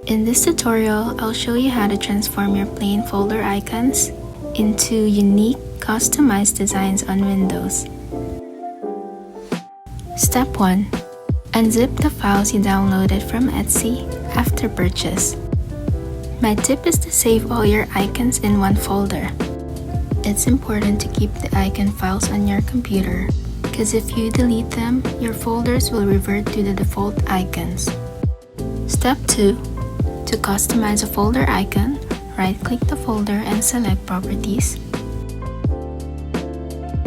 In this tutorial, I'll show you how to transform your plain folder icons into unique, customized designs on Windows. Step 1. Unzip the files you downloaded from Etsy after purchase. My tip is to save all your icons in one folder. It's important to keep the icon files on your computer, because if you delete them, your folders will revert to the default icons. Step 2. To customize a folder icon, right-click the folder and select Properties.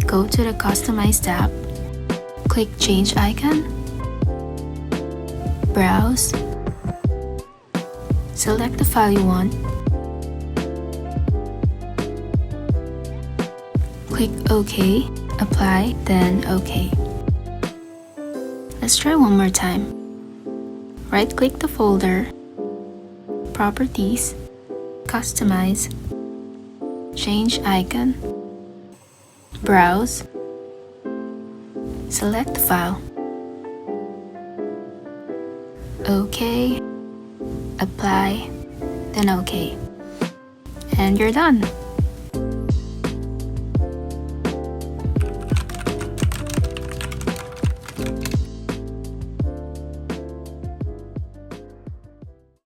Go to the Customize tab, click Change Icon, browse, select the file you want, click OK, apply, then OK. Let's try one more time. Right-click the folder, Properties, Customize, Change Icon, browse, select the file, OK, apply, then OK, and you're done.